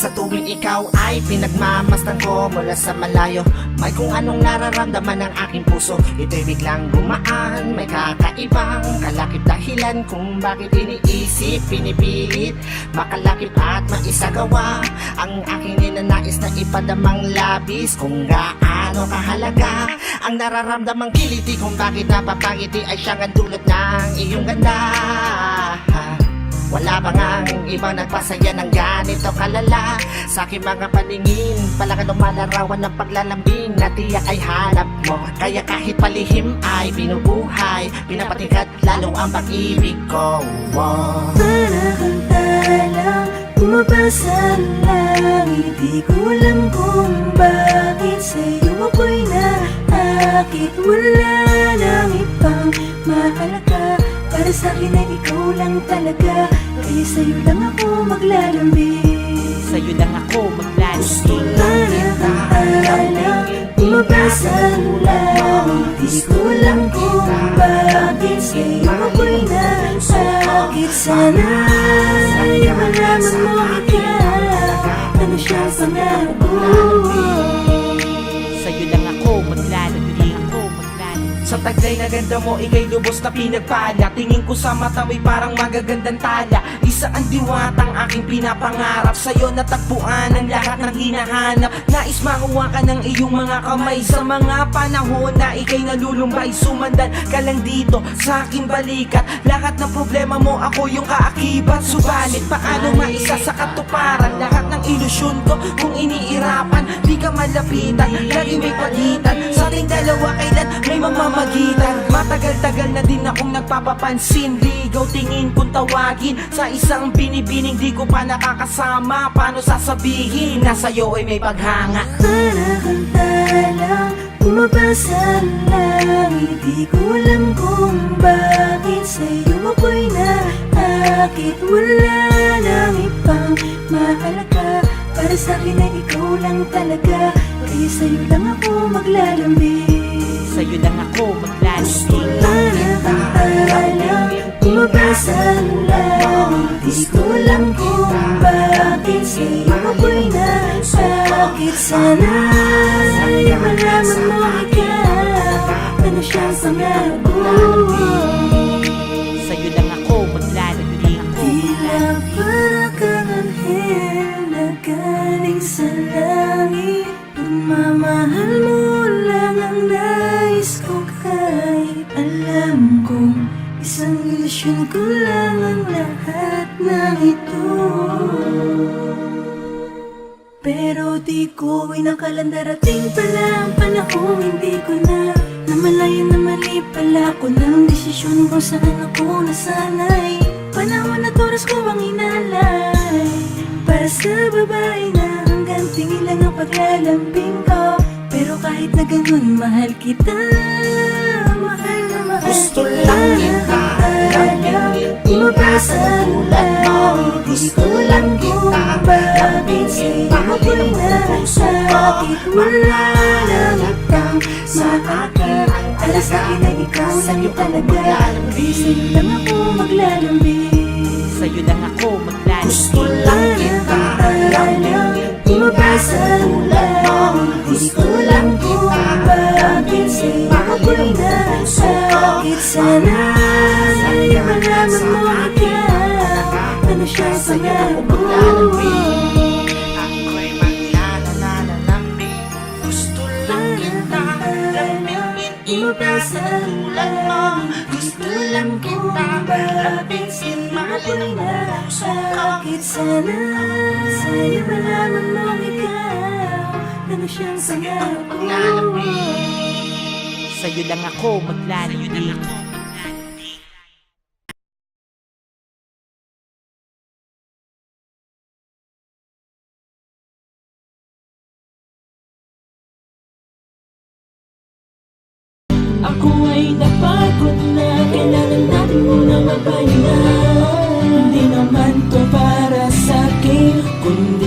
Sa tuwing ikaw ay pinagmamasdan ko mula sa malayo, may kung anong nararamdaman ng aking puso. Ito'y biglang gumaan, may kakaibang kalakip dahilan kung bakit iniisip, pinipilit makalakip at maisagawa ang aking ninanais na ipadamang labis. Kung gaano kahalaga ang nararamdamang kiliti, kung bakit napapangiti ay siyang ang dulot ng iyong ganda. Wala bang ang ibang nagpasaya ng ganito kalala? Sa aking mga paningin, palakad lumalarawan ng paglalambing na tiyak ay hanap mo. Kaya kahit palihim ay binubuhay, pinapatingkat lalo ang pag-ibig ko. Para kang talang bumabasa ng langit, di ko alam kung bakit sa'yo ako'y naakit. Wala nang ibang mahalaga, para sa'kin ay ikaw lang talaga. Kaya sa'yo lang ako maglalambing, sa'yo lang ako maglalambing. para kang talang bumabasa ng langit, di ko alam kung bakit sa'yo ako'y naakit. Sana ay malaman mo ikaw, ano siyang pangarap ko. Sa'yo lang ako maglalambing. Sa taglay na ganda mo, ika'y lubos na pinagpala. Tingin ko sa mata mo'y parang magagandang tala. Isa ang diwatang aking pinapangarap, sa'yo natagpuan ang lahat ng hinahanap. Nais makuha ka ng iyong mga kamay sa mga panahon na ika'y nalulumbay. Sumandan ka lang dito sa aking balikat, lahat ng problema mo ako yung kaakibat. Subalit paano maisa sa katuparan lahat ng ilusyon ko kung iniirapan? Di ka malapitan, lagi may pagitan sa ating dalawa, kailan may mamamagitan. Matagal-tagal na din akong nagpapapansin, ligaw tingin kung tawagin sa isang binibining di ko pa nakakasama. Paano sasabihin na sa'yo ay may paghanga? Para kang talang bumabasa ng langit, di ko alam kung bakit sa'yo ako'y naakit. Wala nang ibang mahalaga, para sa'kin ay ikaw lang talaga. Kaya sa'yo lang ako maglalambing, Sa'yo lang ako maglalambing. para kang talang bumabasa ng langit, di ko alam kung bakit sa'yo ako'y naakit. Sana ay malaman mo ikaw, ano siyang pangarap ko. Sa'yo lang ako maglalambing. Tila para kang anghel na galing sa langit, pagmamahal mo lang ang nais ko. Kahit alam kong isang ilusyon ko lang ang lahat ng ito, pero di ko inakalang darating pala ang panahong hindi ko na namalayan na mali pala ko ng desisyon kung saan ako nasanay. Panahon at oras ko ang inalay para sa babae na hanggang tingin lang ang paglalambing ko. Pero kahit na ganun, mahal kita, mahal na mahal Gusto kita. lang kita lambingin, Bumabasa tulad mo. gusto lang kung bakit sa'yo ako'y nasakit. Wala nang ibang makakit, para sa'kin ay ikaw lang talaga. Kaya sa'yo lang ako maglalambing, Sa'yo lang ako Gusto maglalambing. lang kita lambingin, bumabasa gusto lang kung bakit sa'yo ako'y nasakit. Sana ay malaman mo ikaw, ano siyang pangarap ko. ako'y maglalalambing. Gusto lang kita lambingin, Bumabasa tulad mo. Gusto lang kita lambingin, ako'y nasakit. Sana sa'yo malaman mo ikaw, ano siyang pangarap ko. Sa'yo lang ako maglalambing. Ako ay napagod na, kailangan natin muna magpahinga. Hindi naman to para sa'kin, kundi